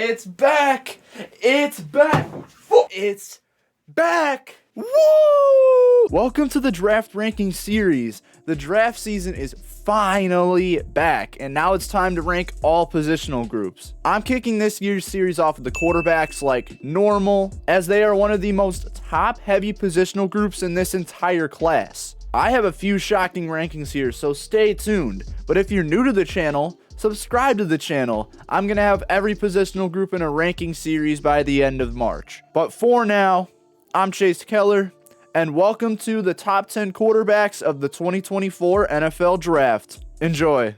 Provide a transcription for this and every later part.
It's back! It's back! It's back! Woo! Welcome to the draft ranking series. The draft season is finally back, and now it's time to rank all positional groups. I'm kicking this year's series off with the quarterbacks like normal, as they are one of the most top-heavy positional groups in this entire class. I have a few shocking rankings here, so stay tuned. But if you're new to the channel, subscribe to the channel. I'm going to have every positional group in a ranking series by the end of March. But for now, I'm Keller, and welcome to the top 10 quarterbacks of the 2024 NFL Draft. Enjoy.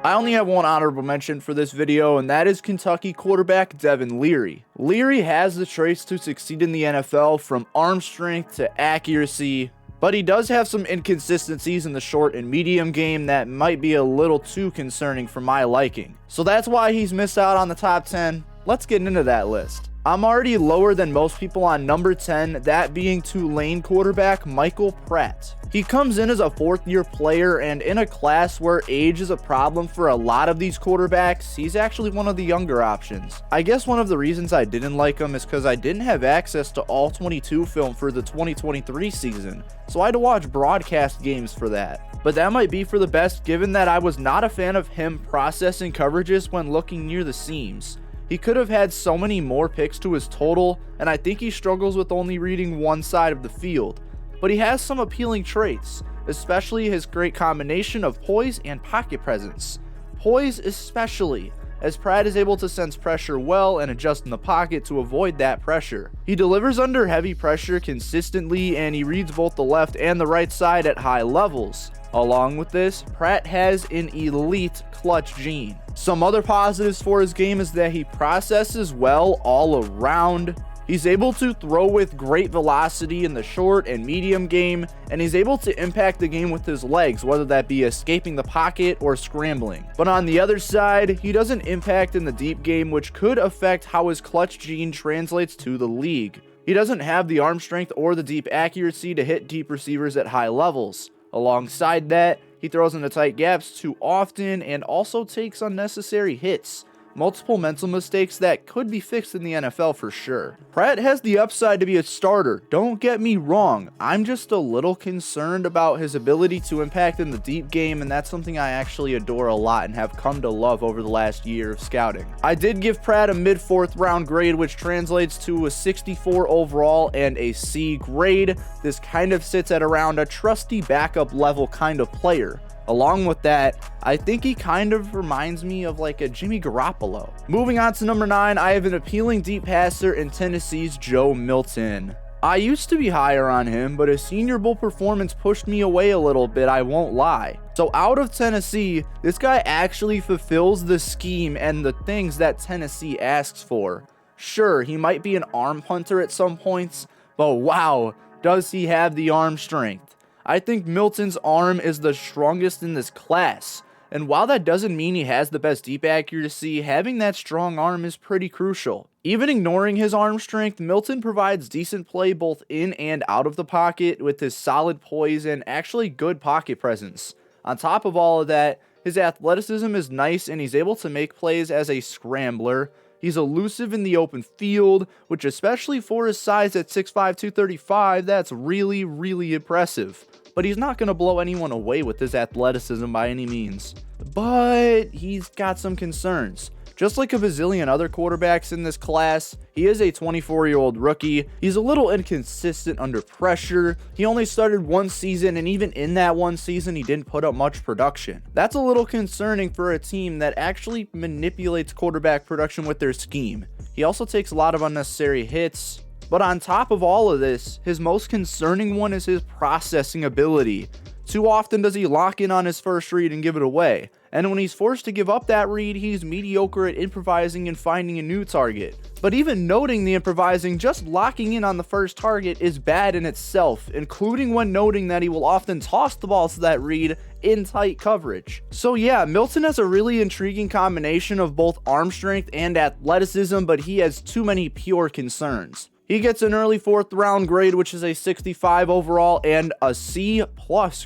I only have one honorable mention for this video, and that is Kentucky quarterback Devin Leary. Leary has the traits to succeed in the NFL, from arm strength to accuracy, but he does have some inconsistencies in the short and medium game that might be a little too concerning for my liking. So that's why he's missed out on the top 10. Let's get into that list. I'm already lower than most people on number 10, that being Tulane quarterback Michael Pratt. He comes in as a fourth-year player, and in a class where age is a problem for a lot of these quarterbacks, he's actually one of the younger options. I guess one of the reasons I didn't like him is because I didn't have access to all 22 film for the 2023 season, so I had to watch broadcast games for that. But that might be for the best, given that I was not a fan of him processing coverages when looking near the seams. He could have had so many more picks to his total, and I think he struggles with only reading one side of the field. But he has some appealing traits, especially his great combination of poise and pocket presence. Poise especially, as Pratt is able to sense pressure well and adjust in the pocket to avoid that pressure. He delivers under heavy pressure consistently, and he reads both the left and the right side at high levels. Along with this, Pratt has an elite clutch gene. Some other positives for his game is that he processes well all around. He's able to throw with great velocity in the short and medium game, and he's able to impact the game with his legs, whether that be escaping the pocket or scrambling. But on the other side, he doesn't impact in the deep game, which could affect how his clutch gene translates to the league. He doesn't have the arm strength or the deep accuracy to hit deep receivers at high levels. Alongside that, he throws into tight gaps too often and also takes unnecessary hits. Multiple mental mistakes that could be fixed in the NFL for sure. Pratt has the upside to be a starter, don't get me wrong. I'm just a little concerned about his ability to impact in the deep game, and that's something I actually adore a lot and have come to love over the last year of scouting. I did give Pratt a mid-4th round grade, which translates to a 64 overall and a C grade. This kind of sits at around a trusty backup level kind of player. Along with that, I think he kind of reminds me of like a Jimmy Garoppolo. Moving on to number 9, I have an appealing deep passer in Tennessee's Joe Milton. I used to be higher on him, but his Senior Bowl performance pushed me away a little bit, I won't lie. So out of Tennessee, this guy actually fulfills the scheme and the things that Tennessee asks for. Sure, he might be an arm punter at some points, but wow, does he have the arm strength. I think Milton's arm is the strongest in this class, and while that doesn't mean he has the best deep accuracy, having that strong arm is pretty crucial. Even ignoring his arm strength, Milton provides decent play both in and out of the pocket with his solid poise and actually good pocket presence. On top of all of that, his athleticism is nice and he's able to make plays as a scrambler. He's elusive in the open field, which especially for his size at 6'5", 235, that's really, really impressive. But he's not going to blow anyone away with his athleticism by any means. But he's got some concerns. Just like a bazillion other quarterbacks in this class, he is a 24-year-old rookie. He's a little inconsistent under pressure. He only started one season, and even in that one season, he didn't put up much production. That's a little concerning for a team that actually manipulates quarterback production with their scheme. He also takes a lot of unnecessary hits. But on top of all of this, his most concerning one is his processing ability. Too often does he lock in on his first read and give it away. And when he's forced to give up that read, he's mediocre at improvising and finding a new target. But even noting the improvising, just locking in on the first target is bad in itself, including when noting that he will often toss the ball to that read in tight coverage. So yeah, Milton has a really intriguing combination of both arm strength and athleticism, but he has too many pure concerns. He gets an early 4th round grade, which is a 65 overall and a C+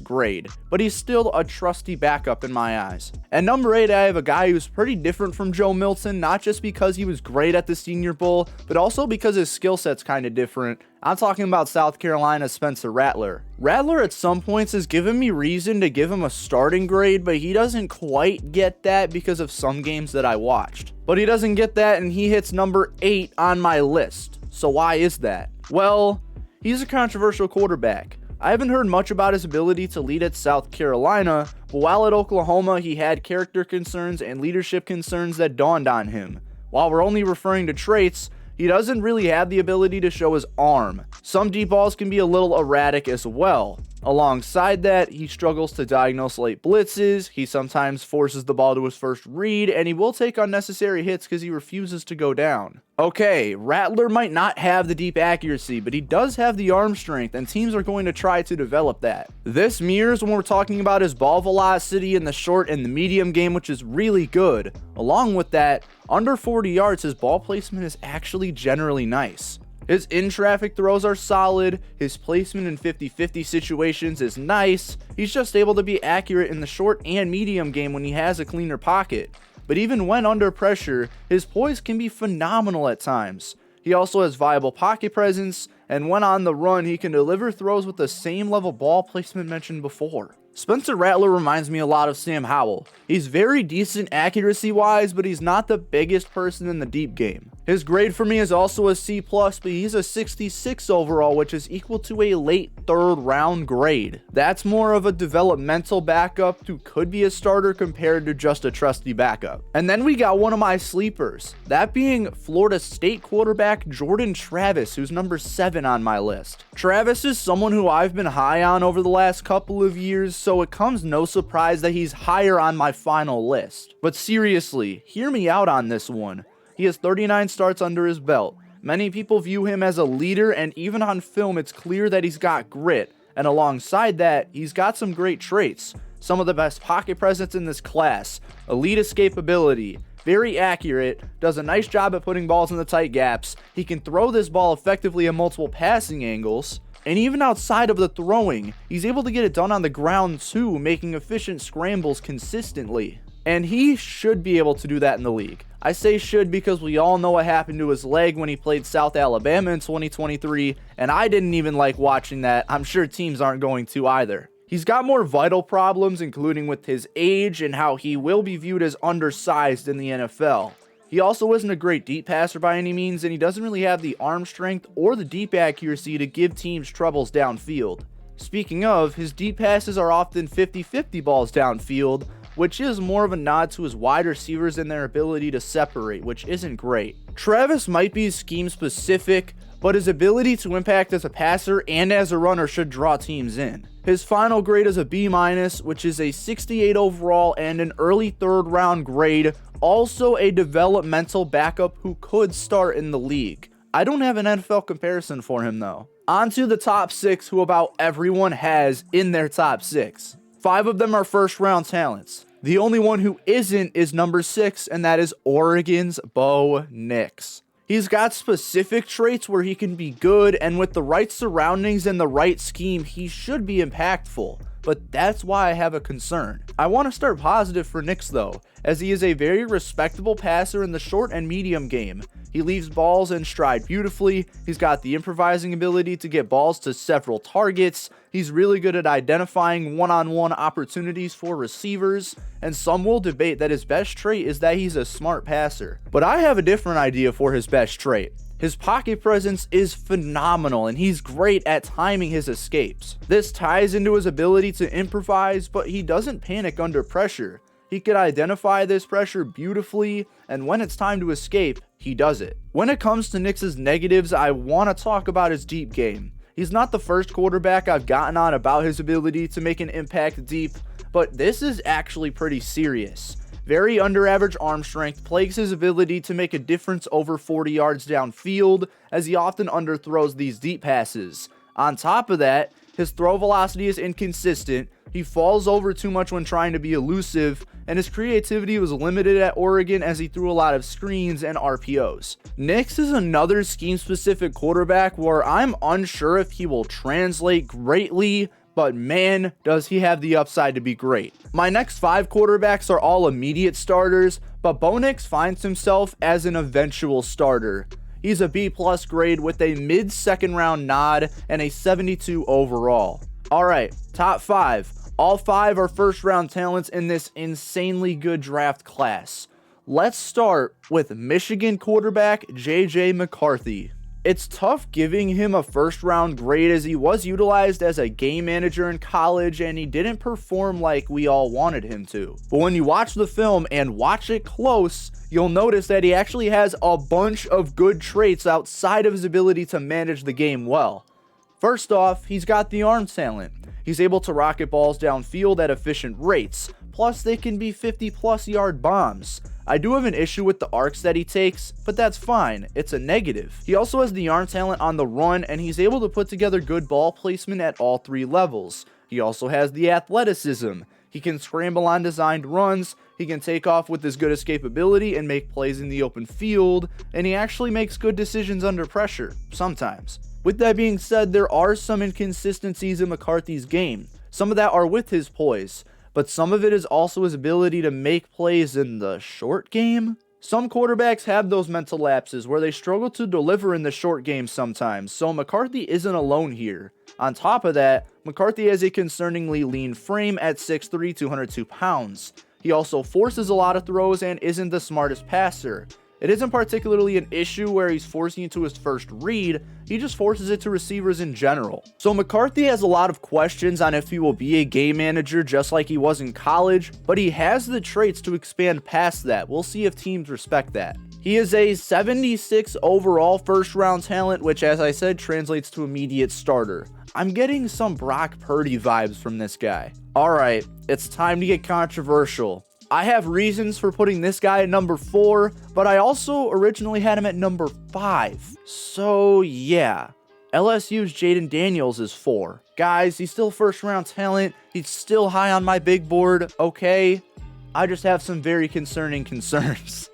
grade, but he's still a trusty backup in my eyes. At number 8, I have a guy who's pretty different from Joe Milton, not just because he was great at the Senior Bowl, but also because his skill set's kind of different. I'm talking about South Carolina's Spencer Rattler. Rattler at some points has given me reason to give him a starting grade, but he doesn't quite get that because of some games that I watched. But he doesn't get that, and he hits number 8 on my list. So why is that? Well, he's a controversial quarterback. I haven't heard much about his ability to lead at South Carolina, but while at Oklahoma, he had character concerns and leadership concerns that dawned on him. While we're only referring to traits, he doesn't really have the ability to show his arm. Some deep balls can be a little erratic as well. Alongside that, he struggles to diagnose late blitzes, he sometimes forces the ball to his first read, and he will take unnecessary hits because he refuses to go down. Okay, Rattler might not have the deep accuracy, but he does have the arm strength, and teams are going to try to develop that. This mirrors when we're talking about his ball velocity in the short and the medium game, which is really good. Along with that, under 40 yards, his ball placement is actually generally nice. His in-traffic throws are solid, his placement in 50-50 situations is nice, he's just able to be accurate in the short and medium game when he has a cleaner pocket. But even when under pressure, his poise can be phenomenal at times. He also has viable pocket presence, and when on the run, he can deliver throws with the same level ball placement mentioned before. Spencer Rattler reminds me a lot of Sam Howell. He's very decent accuracy-wise, but he's not the biggest person in the deep game. His grade for me is also a C+, but he's a 66 overall, which is equal to a late 3rd round grade. That's more of a developmental backup who could be a starter compared to just a trusty backup. And then we got one of my sleepers, that being Florida State quarterback Jordan Travis, who's number 7 on my list. Travis is someone who I've been high on over the last couple of years, so it comes no surprise that he's higher on my final list. But seriously, hear me out on this one. He has 39 starts under his belt. Many people view him as a leader, and even on film it's clear that he's got grit. And alongside that, he's got some great traits. Some of the best pocket presence in this class, elite escapability, very accurate, does a nice job at putting balls in the tight gaps, he can throw this ball effectively at multiple passing angles, and even outside of the throwing, he's able to get it done on the ground too, making efficient scrambles consistently. And he should be able to do that in the league. I say should because we all know what happened to his leg when he played South Alabama in 2023, and I didn't even like watching that. I'm sure teams aren't going to either. He's got more vital problems, including with his age and how he will be viewed as undersized in the NFL. He also isn't a great deep passer by any means, and he doesn't really have the arm strength or the deep accuracy to give teams troubles downfield. Speaking of, his deep passes are often 50-50 balls downfield, which is more of a nod to his wide receivers and their ability to separate, which isn't great. Travis might be scheme specific, but his ability to impact as a passer and as a runner should draw teams in. His final grade is a B-, which is a 68 overall and an early 3rd round grade, also a developmental backup who could start in the league. I don't have an NFL comparison for him though. On to the top 6 who about everyone has in their top 6. 5 of them are 1st round talents. The only one who isn't is number 6, and that is Oregon's Bo Nix. He's got specific traits where he can be good, and with the right surroundings and the right scheme, he should be impactful. But that's why I have a concern. I want to start positive for Nix though, as he is a very respectable passer in the short and medium game. He leaves balls in stride beautifully, he's got the improvising ability to get balls to several targets, he's really good at identifying one-on-one opportunities for receivers, and some will debate that his best trait is that he's a smart passer. But I have a different idea for his best trait. His pocket presence is phenomenal, and he's great at timing his escapes. This ties into his ability to improvise, but he doesn't panic under pressure. He can identify this pressure beautifully, and when it's time to escape, he does it. When it comes to Nix's negatives, I want to talk about his deep game. He's not the first quarterback I've gotten on about his ability to make an impact deep, but this is actually pretty serious. Very under average arm strength plagues his ability to make a difference over 40 yards downfield, as he often underthrows these deep passes. On top of that, His throw velocity is inconsistent, he falls over too much when trying to be elusive, and his creativity was limited at Oregon as he threw a lot of screens and RPOs. Nix is another scheme-specific quarterback where I'm unsure if he will translate greatly, but man, does he have the upside to be great. My next 5 quarterbacks are all immediate starters, but Bo Nix finds himself as an eventual starter. He's a B+ grade with a mid-second round nod and a 72 overall. Alright, top 5. All 5 are first round talents in this insanely good draft class. Let's start with Michigan quarterback JJ McCarthy. It's tough giving him a first round grade as he was utilized as a game manager in college and he didn't perform like we all wanted him to. But when you watch the film and watch it close, you'll notice that he actually has a bunch of good traits outside of his ability to manage the game well. First off, he's got the arm talent. He's able to rocket balls downfield at efficient rates, plus they can be 50+ yard bombs. I do have an issue with the arcs that he takes, but that's fine, it's a negative. He also has the arm talent on the run and he's able to put together good ball placement at all 3 levels. He also has the athleticism. He can scramble on designed runs, he can take off with his good escapability and make plays in the open field, and he actually makes good decisions under pressure, sometimes. With that being said, there are some inconsistencies in McCarthy's game. Some of that are with his poise, but some of it is also his ability to make plays in the short game. Some quarterbacks have those mental lapses where they struggle to deliver in the short game sometimes, so McCarthy isn't alone here. On top of that, McCarthy has a concerningly lean frame at 6'3", 202 pounds. He also forces a lot of throws and isn't the smartest passer. It isn't particularly an issue where he's forcing it to his first read, he just forces it to receivers in general. So McCarthy has a lot of questions on if he will be a game manager just like he was in college, but he has the traits to expand past that. We'll see if teams respect that. He is a 76 overall first round talent, which as I said translates to immediate starter. I'm getting some Brock Purdy vibes from this guy. Alright, it's time to get controversial. I have reasons for putting this guy at number 4, but I also originally had him at number 5. So yeah, LSU's Jaden Daniels is 4. Guys, he's still first round talent, he's still high on my big board, okay? I just have some very concerning concerns.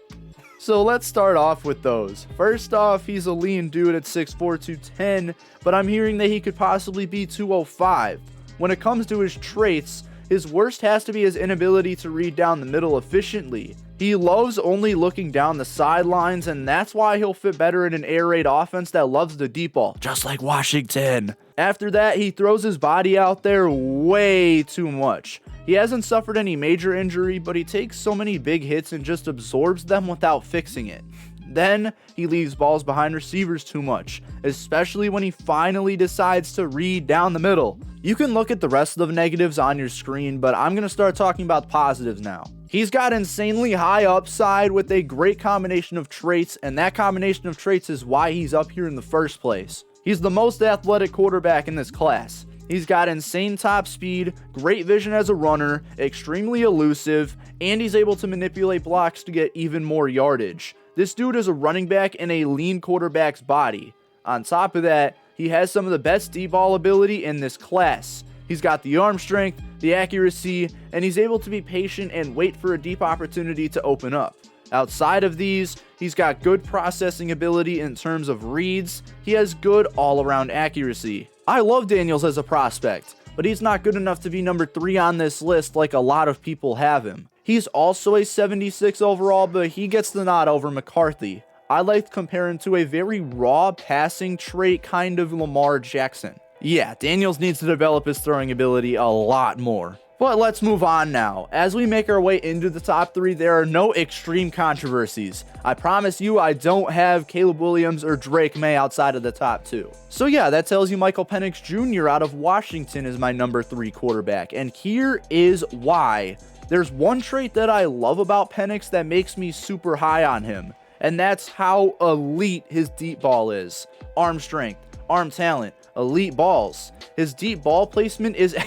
So let's start off with those. First off, he's a lean dude at 6'4", 210, but I'm hearing that he could possibly be 205. When it comes to his traits, his worst has to be his inability to read down the middle efficiently. He loves only looking down the sidelines, and that's why he'll fit better in an air raid offense that loves the deep ball, just like Washington. After that, he throws his body out there way too much. He hasn't suffered any major injury, but he takes so many big hits and just absorbs them without fixing it. Then, he leaves balls behind receivers too much, especially when he finally decides to read down the middle. You can look at the rest of the negatives on your screen, but I'm going to start talking about the positives now. He's got insanely high upside with a great combination of traits, and that combination of traits is why he's up here in the first place. He's the most athletic quarterback in this class. He's got insane top speed, great vision as a runner, extremely elusive, and he's able to manipulate blocks to get even more yardage. This dude is a running back in a lean quarterback's body. On top of that, he has some of the best deep ball ability in this class. He's got the arm strength, the accuracy, and he's able to be patient and wait for a deep opportunity to open up. Outside of these, he's got good processing ability in terms of reads. He has good all-around accuracy. I love Daniels as a prospect, but he's not good enough to be number 3 on this list like a lot of people have him. He's also a 76 overall, but he gets the nod over McCarthy. I like to compare him to a very raw passing trait kind of Lamar Jackson. Yeah, Daniels needs to develop his throwing ability a lot more. But let's move on now. As we make our way into the top 3, there are no extreme controversies. I promise you I don't have Caleb Williams or Drake May outside of the top 2. So yeah, that tells you Michael Penix Jr. out of Washington is my number 3 quarterback. And here is why. There's one trait that I love about Penix that makes me super high on him. And that's how elite his deep ball is. Arm strength, arm talent, elite balls. His deep ball placement is...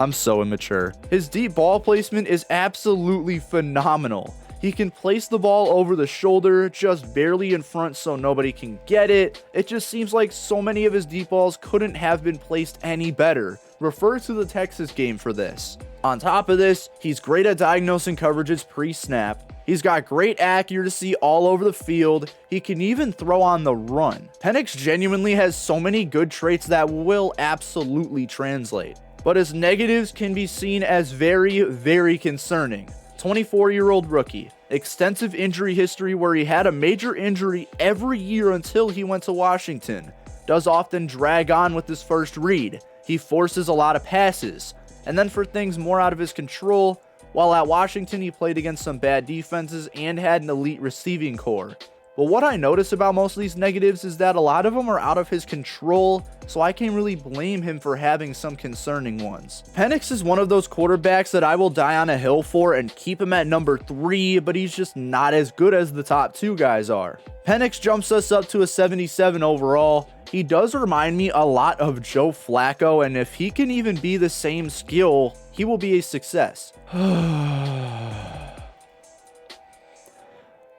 I'm so immature. His deep ball placement is absolutely phenomenal. He can place the ball over the shoulder, just barely in front so nobody can get it. It just seems like so many of his deep balls couldn't have been placed any better. Refer to the Texas game for this. On top of this, he's great at diagnosing coverages pre-snap. He's got great accuracy all over the field. He can even throw on the run. Penix genuinely has so many good traits that will absolutely translate. But his negatives can be seen as very, very concerning. 24-year-old rookie. Extensive injury history where he had a major injury every year until he went to Washington. Does often drag on with his first read. He forces a lot of passes. And then for things more out of his control, while at Washington he played against some bad defenses and had an elite receiving core. But what I notice about most of these negatives is that a lot of them are out of his control, so I can't really blame him for having some concerning ones. Penix is one of those quarterbacks that I will die on a hill for and keep him at number 3, but he's just not as good as the top 2 guys are. Penix jumps us up to a 77 overall. He does remind me a lot of Joe Flacco, and if he can even be the same skill, he will be a success. I'm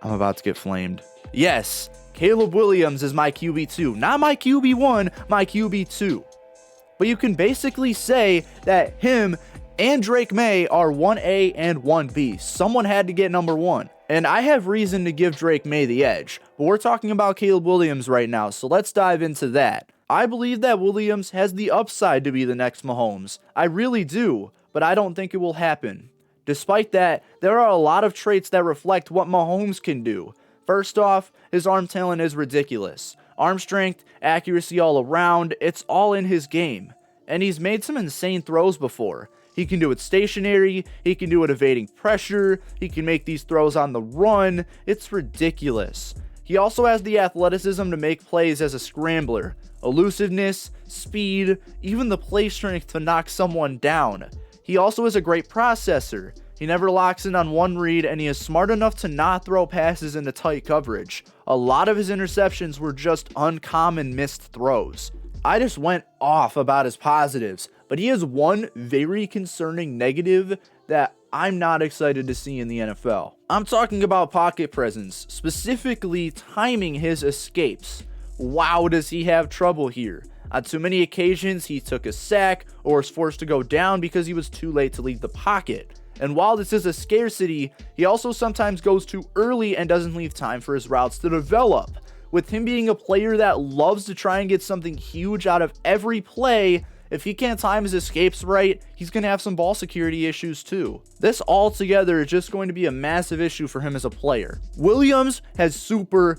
about to get flamed. Yes, Caleb Williams is my QB2. Not my QB1, my QB2. But you can basically say that him and Drake May are 1A and 1B. Someone had to get number 1. And I have reason to give Drake May the edge. But we're talking about Caleb Williams right now, so let's dive into that. I believe that Williams has the upside to be the next Mahomes. I really do, but I don't think it will happen. Despite that, there are a lot of traits that reflect what Mahomes can do. First off, his arm talent is ridiculous. Arm strength, accuracy all around, it's all in his game. And he's made some insane throws before. He can do it stationary, he can do it evading pressure, he can make these throws on the run. It's ridiculous. He also has the athleticism to make plays as a scrambler. Elusiveness, speed, even the play strength to knock someone down. He also is a great processor. He never locks in on one read, and he is smart enough to not throw passes into tight coverage. A lot of his interceptions were just uncommon missed throws. I just went off about his positives, but he has one very concerning negative that I'm not excited to see in the NFL. I'm talking about pocket presence, specifically timing his escapes. Wow, does he have trouble here. On too many occasions, he took a sack or was forced to go down because he was too late to leave the pocket. And while this is a scarcity, he also sometimes goes too early and doesn't leave time for his routes to develop. With him being a player that loves to try and get something huge out of every play, if he can't time his escapes right, he's going to have some ball security issues too. This altogether is just going to be a massive issue for him as a player. Williams has super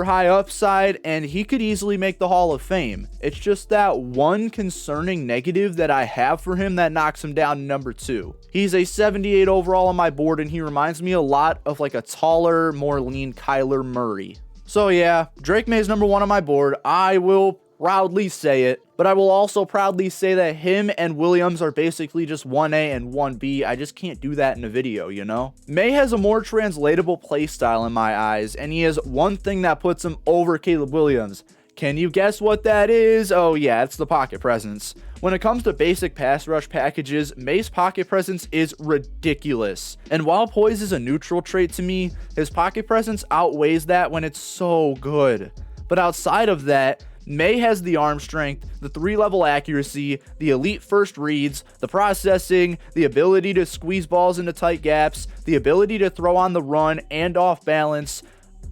high upside, and he could easily make the Hall of Fame. It's just that one concerning negative that I have for him that knocks him down to number 2. He's a 78 overall on my board, and he reminds me a lot of like a taller, more lean Kyler Murray. So yeah, Drake May is number 1 on my board. I will proudly say it, but I will also proudly say that him and Williams are basically just 1A and 1B. I just can't do that in a video, you know? May has a more translatable play style in my eyes, and he has one thing that puts him over Caleb Williams. Can you guess what that is? Oh yeah, it's the pocket presence. When it comes to basic pass rush packages, May's pocket presence is ridiculous. And while poise is a neutral trait to me, his pocket presence outweighs that when it's so good. But outside of that, May has the arm strength, the 3-level accuracy, the elite first reads, the processing, the ability to squeeze balls into tight gaps, the ability to throw on the run and off balance.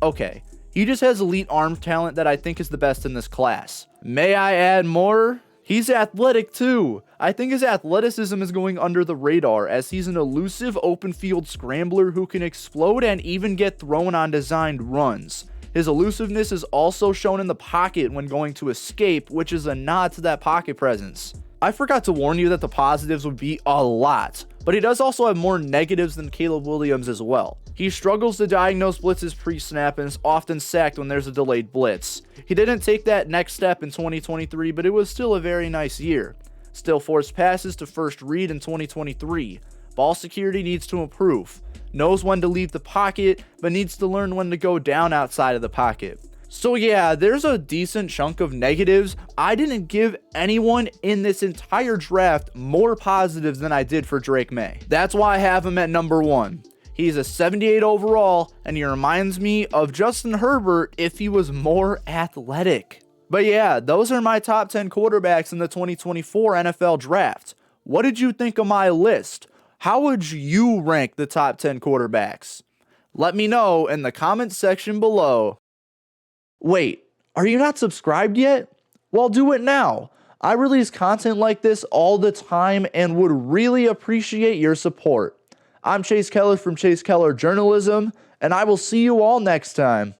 Okay, he just has elite arm talent that I think is the best in this class. May I add more? He's athletic too. I think his athleticism is going under the radar as he's an elusive open field scrambler who can explode and even get thrown on designed runs. His elusiveness is also shown in the pocket when going to escape, which is a nod to that pocket presence. I forgot to warn you that the positives would be a lot, but he does also have more negatives than Caleb Williams as well. He struggles to diagnose blitzes pre-snap and is often sacked when there's a delayed blitz. He didn't take that next step in 2023, but it was still a very nice year. Still forced passes to first read in 2023. Ball security needs to improve. Knows when to leave the pocket, but needs to learn when to go down outside of the pocket. So yeah, there's a decent chunk of negatives. I didn't give anyone in this entire draft more positives than I did for Drake May. That's why I have him at number 1. He's a 78 overall, and he reminds me of Justin Herbert if he was more athletic. But yeah, those are my top 10 quarterbacks in the 2024 NFL Draft. What did you think of my list? How would you rank the top 10 quarterbacks? Let me know in the comments section below. Wait, are you not subscribed yet? Well, do it now. I release content like this all the time and would really appreciate your support. I'm Chase Keller from Chase Keller Journalism, and I will see you all next time.